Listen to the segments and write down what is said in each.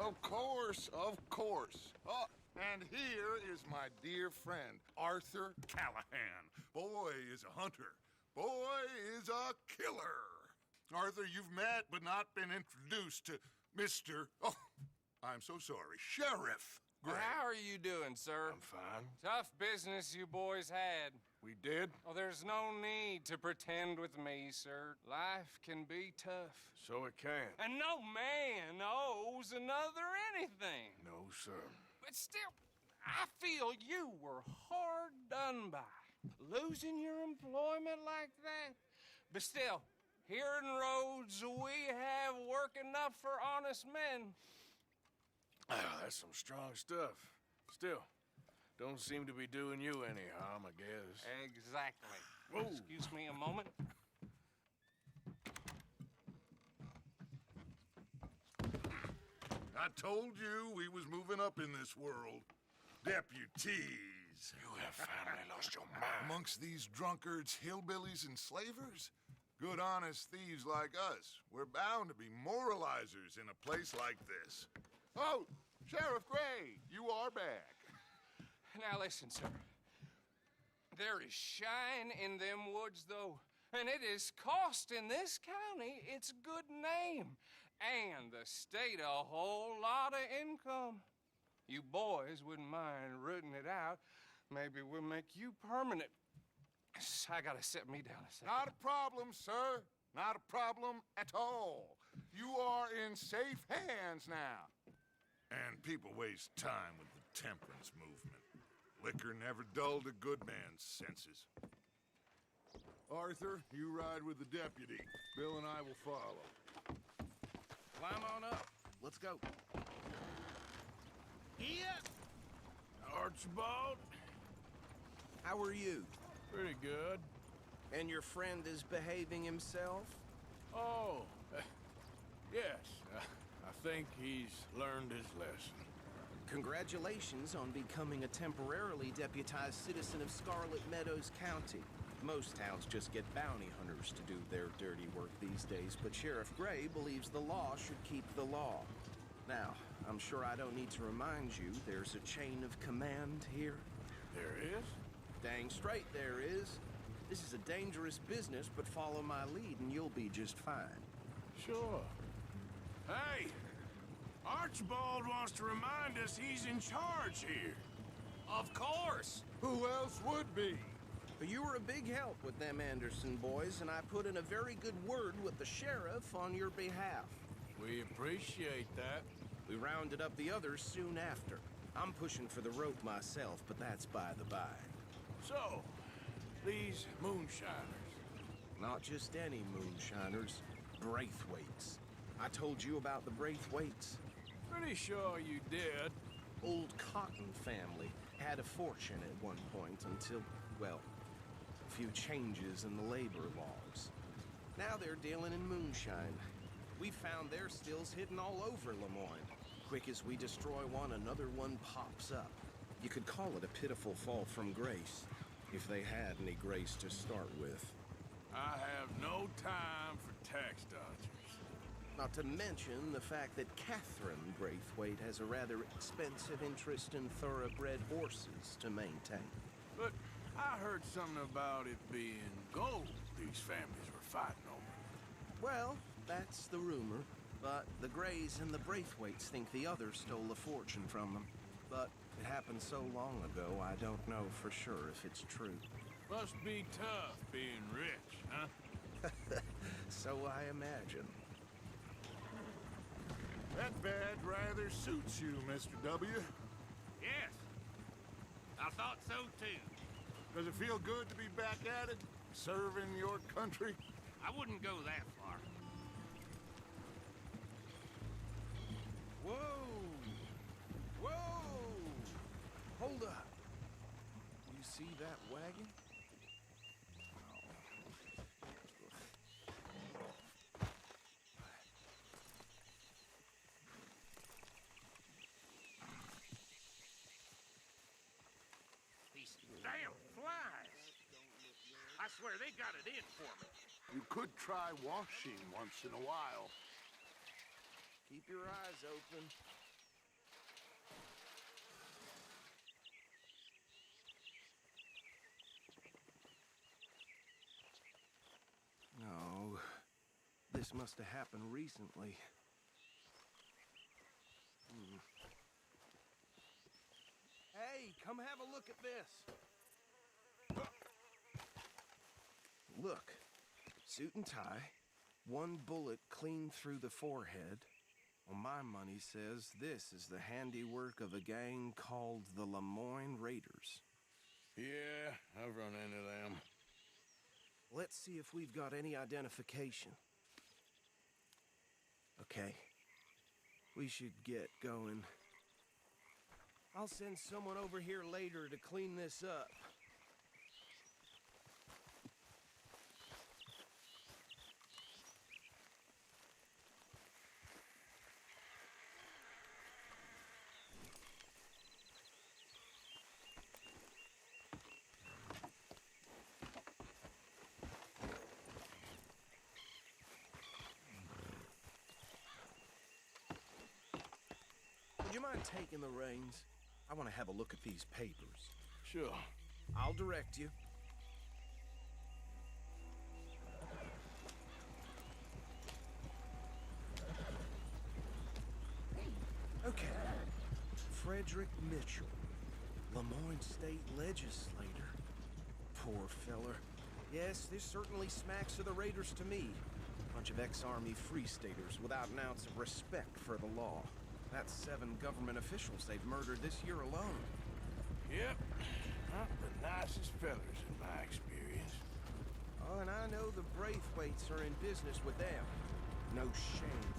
Of course, of course. Oh, and here is my dear friend, Arthur Callahan. Boy is a hunter. Boy is a killer. Arthur, you've met but not been introduced to Mr. Oh, I'm so sorry, Sheriff Gray. How are you doing, sir? I'm fine. Tough business you boys had. We did? Oh, there's no need to pretend with me, sir. Life can be tough. So it can. And no man owes another anything. No, sir. But still, I feel you were hard done by. Losing your employment like that. But still, here in Rhodes, we have work enough for honest men. Ah, that's some strong stuff. Still, don't seem to be doing you any harm, I guess. Exactly. Whoa. Excuse me a moment. I told you we was moving up in this world. Deputies. You have finally lost your mind. Amongst these drunkards, hillbillies, and slavers? Good, honest thieves like us. We're bound to be moralizers in a place like this. Oh, Sheriff Gray, you are back. Now listen, sir. There is shine in them woods, though, and it is costing this county its good name and the state a whole lot of income. You boys wouldn't mind rooting it out. Maybe we'll make you permanent. I gotta sit me down a second. Not a problem, sir. Not a problem at all. You are in safe hands now. And people waste time with the temperance movement. Liquor never dulled a good man's senses. Arthur, you ride with the deputy. Bill and I will follow. Climb on up. Let's go. Yeah. Archibald? How are you? Pretty good. And your friend is behaving himself? Oh, yes. I think he's learned his lesson. Congratulations on becoming a temporarily deputized citizen of Scarlet Meadows County. Most towns just get bounty hunters to do their dirty work these days, but Sheriff Gray believes the law should keep the law. Now, I'm sure I don't need to remind you there's a chain of command here. There is? Dang straight there is. This is a dangerous business, but follow my lead and you'll be just fine. Sure. Hey! Archibald wants to remind us he's in charge here. Of course! Who else would be? But you were a big help with them Anderson boys, and I put in a very good word with the sheriff on your behalf. We appreciate that. We rounded up the others soon after. I'm pushing for the rope myself, but that's by the by. So, these moonshiners. Not just any moonshiners, Braithwaites. I told you about the Braithwaites. Pretty sure you did. Old Cotton family had a fortune at one point until, well, a few changes in the labor laws. Now they're dealing in moonshine. We found their stills hidden all over Lemoyne. Quick as we destroy one, another one pops up. You could call it a pitiful fall from grace, if they had any grace to start with. I have no time for tax dodgers. Not to mention the fact that Catherine Braithwaite has a rather expensive interest in thoroughbred horses to maintain. But I heard something about it being gold these families were fighting over. Well, that's the rumor. But the Grays and the Braithwaites think the others stole a fortune from them. But it happened so long ago, I don't know for sure if it's true. Must be tough being rich, huh? So I imagine. That badge rather suits you, Mr. W. Yes. I thought so, too. Does it feel good to be back at it, serving your country? I wouldn't go that far. Whoa! Whoa! Hold up. You see that wagon? These damn flies. I swear they got it in for me. You could try washing once in a while. Keep your eyes open. This must have happened recently. Hey, come have a look at this. Look, suit and tie, one bullet clean through the forehead. Well, my money says this is the handiwork of a gang called the Lemoyne Raiders. Yeah, I've run into them. Let's see if we've got any identification. Okay. We should get going. I'll send someone over here later to clean this up. Would you mind taking the reins? I want to have a look at these papers. Sure. I'll direct you. Okay. Frederick Mitchell, Lemoyne State Legislator. Poor feller. Yes, this certainly smacks of the Raiders to me. Bunch of ex-Army Free Staters without an ounce of respect for the law. That's 7 government officials they've murdered this year alone. Yep. Not the nicest fellers in my experience. Oh, and I know the Braithwaites are in business with them. No shame.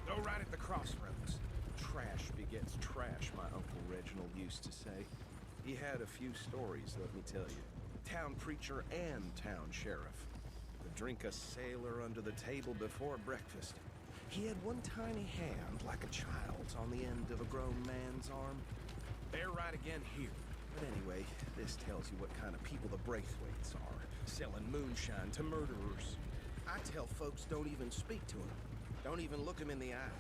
Go right at the crossroads. Trash begets trash, my Uncle Reginald used to say. He had a few stories, let me tell you. Town preacher and town sheriff. Could drink a sailor under the table before breakfast. He had one tiny hand, like a child's, on the end of a grown man's arm. They're right again here. But anyway, this tells you what kind of people the Braithwaites are, selling moonshine to murderers. I tell folks don't even speak to them. Don't even look them in the eye.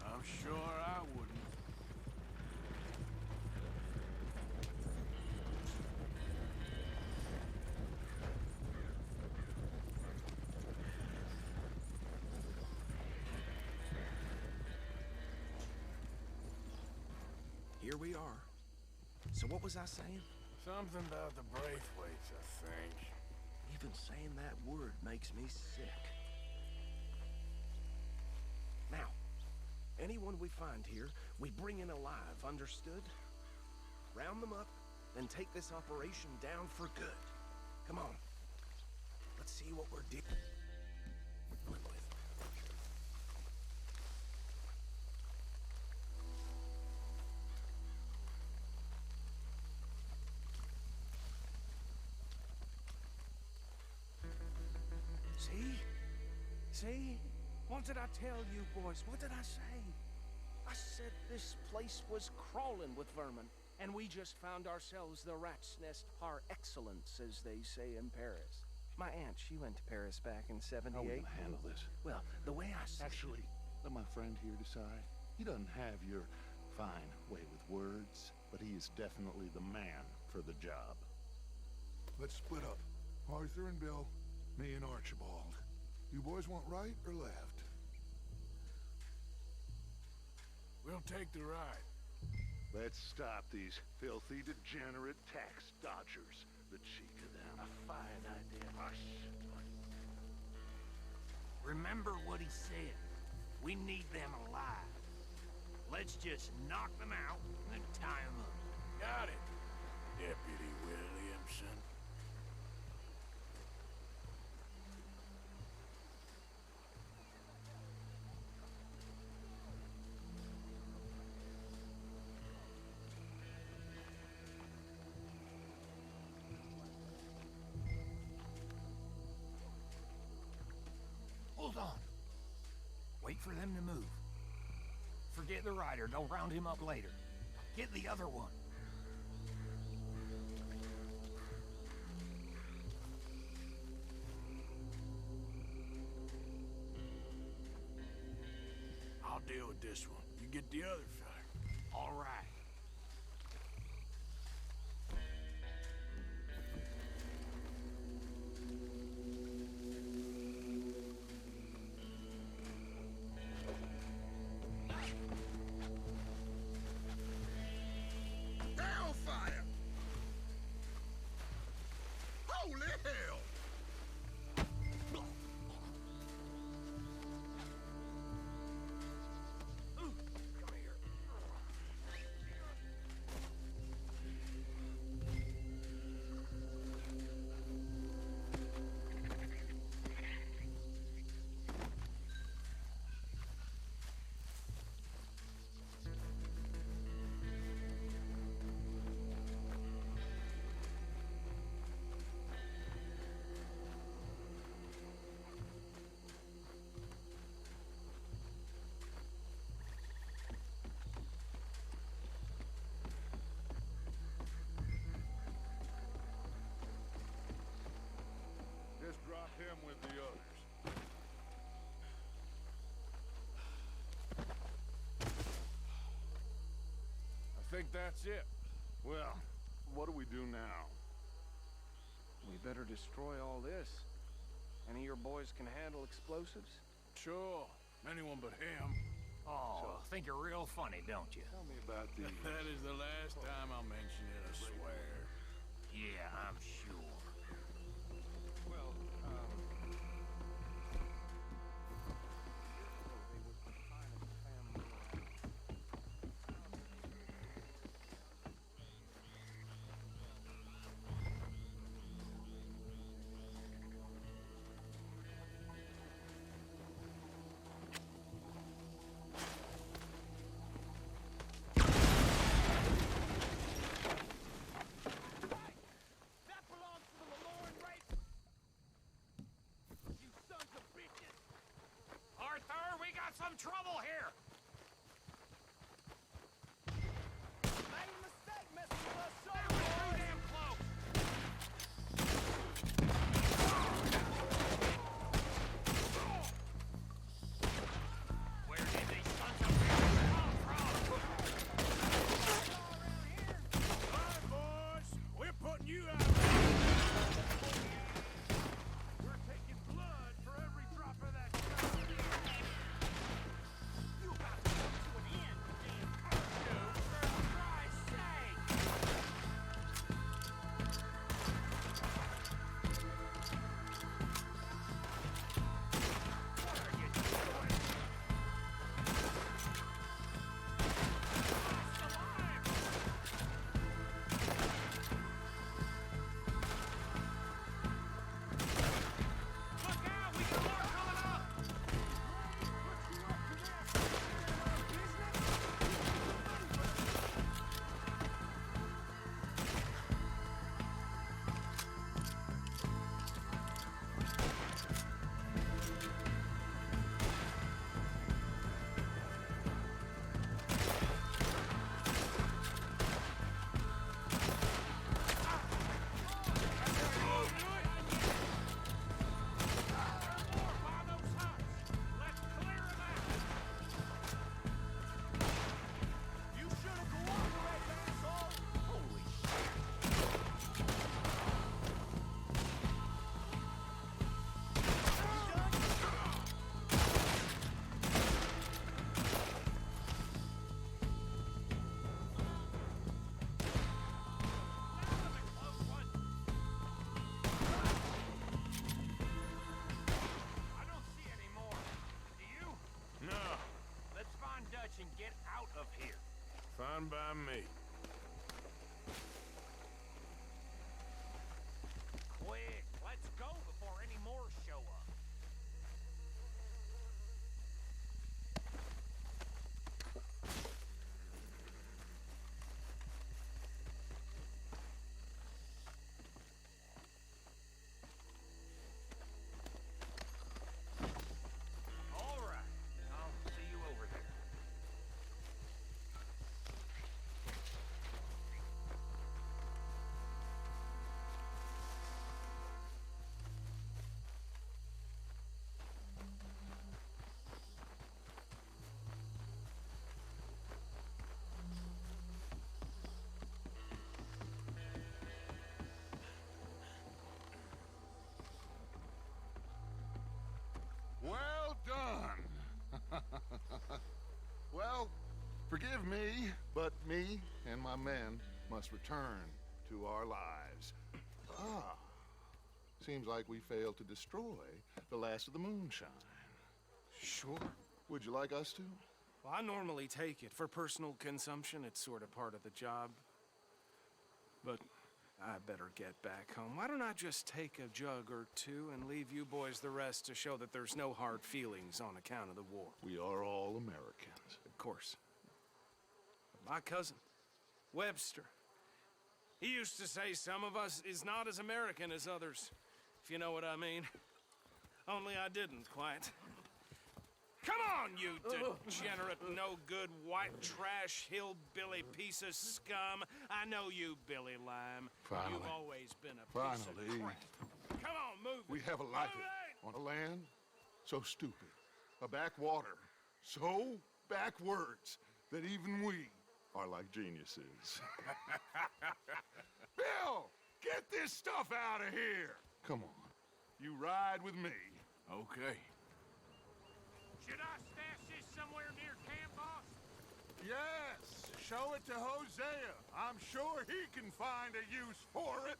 I'm sure I wouldn't. Here we are. So what was I saying? Something about the Braithwaites, I think. Even saying that word makes me sick. Now, anyone we find here, we bring in alive, understood? Round them up, then take this operation down for good. Come on. Let's see what we're dealing with. See? What did I tell you, boys? What did I say? I said this place was crawling with vermin, and we just found ourselves the rat's nest par excellence, as they say in Paris. My aunt, she went to Paris back in '78. How are we gonna handle this? Well, the way I see Actually, let my friend here decide. He doesn't have your fine way with words, but he is definitely the man for the job. Let's split up. Arthur and Bill, me and Archibald. You boys want right or left? We'll take the right. Let's stop these filthy, degenerate tax dodgers. The cheek of them. A fine idea. Hush. Remember what he said. We need them alive. Let's just knock them out and then tie them up. Got it, Deputy Williamson. Hold on. Wait for them to move. Forget the rider. Don't round him up later. Get the other one. I'll deal with this one. You get the other fella. All right. him with the others. I think that's it. Well, what do we do now? We better destroy all this. Any of your boys can handle explosives? Sure. Anyone but him. Oh, think you're real funny, don't you? Tell me about these. That is the last time I'll mention it, I swear. Yeah, I'm sure. Well, That belongs to the Lalaurie race! You sons of bitches! Arthur, we got some trouble here! Made a mistake messing with us, so Too damn close! Where did these sons of bitches come from? All right, boys. We're putting you out. we're taking blood for every drop of that stuff. You got to come to an end, damn cardio, for Christ's sake! What are you doing? Christ alive! Look out! We got more coming up! You should have cooperated, asshole! Holy shit! I don't see any more. Do you? No. Let's find Dutch and get out of here. Fine by me. Quick, let's go before any more show up. All right, I'll see you over there. Well done. Well, forgive me, but me and my men must return to our lives. Ah, seems like we failed to destroy the last of the moonshine. Sure. Would you like us to? Well, I normally take it. For personal consumption, it's sort of part of the job. But I better get back home. Why don't I just take a jug or two and leave you boys the rest to show that there's no hard feelings on account of the war? We are all Americans. Of course. My cousin, Webster, he used to say some of us is not as American as others, if you know what I mean. Only I didn't quite. Come on, you degenerate, no-good, white trash, hillbilly piece of scum. I know you, Billy Lime. Finally. You've always been a piece of Finally. crap. Come on, move it. We have a life. Move it! On a land so stupid, a backwater so backwards that even we are like geniuses. Bill, get this stuff out of here! Come on, you ride with me. Okay. Should I stash this somewhere near camp, boss? Yes, show it to Hosea. I'm sure he can find a use for it.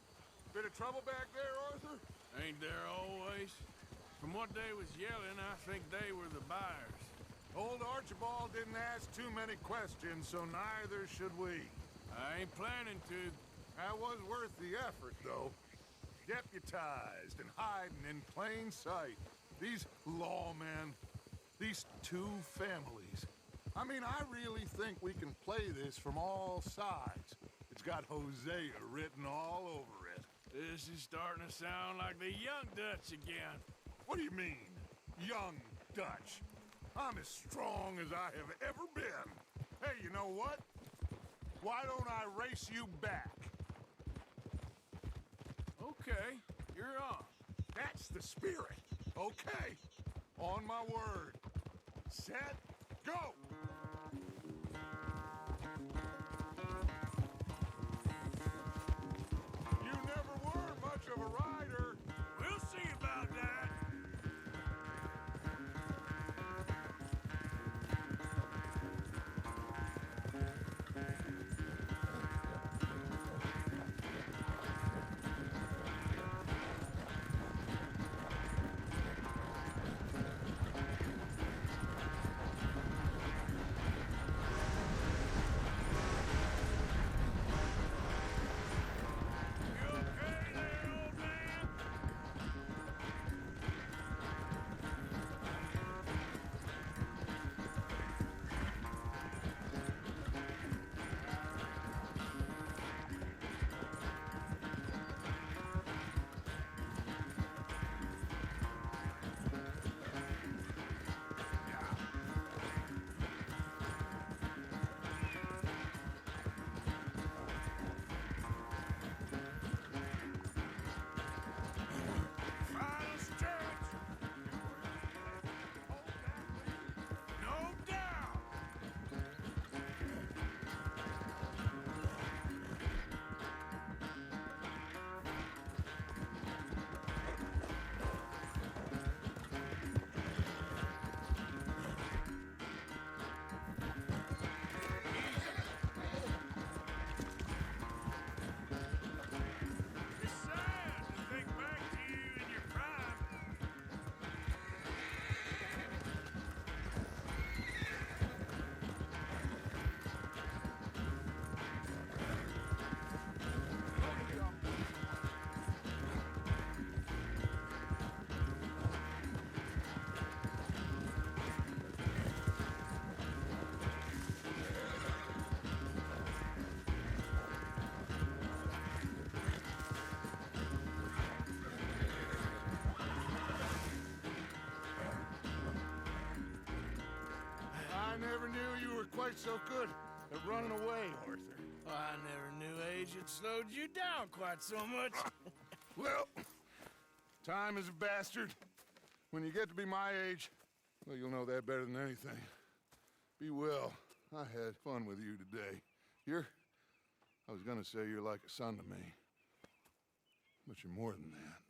Bit of trouble back there, Arthur? Ain't there always? From what they was yelling, I think they were the buyers. Old Archibald didn't ask too many questions, so neither should we. I ain't planning to. That was worth the effort, though. Deputized and hiding in plain sight. These lawmen, these two families. I mean, I really think we can play this from all sides. It's got Hosea written all over it. This is starting to sound like the Young Dutch again. What do you mean, young Dutch? I'm as strong as I have ever been. Hey, you know what? Why don't I race you back? Okay, you're on. That's the spirit. Okay. On my word. Set, go! You never were much of a rider. We'll see about that. You okay there, old man? Final stretch. No doubt. It's sad to think back to you in your prime. I never knew you were quite so good at running away, Arthur. I never knew age had slowed you down quite so much. Well, time is a bastard. When you get to be my age, well, you'll know that better than anything. Be well. I had fun with you today. I was gonna say you're like a son to me, but you're more than that.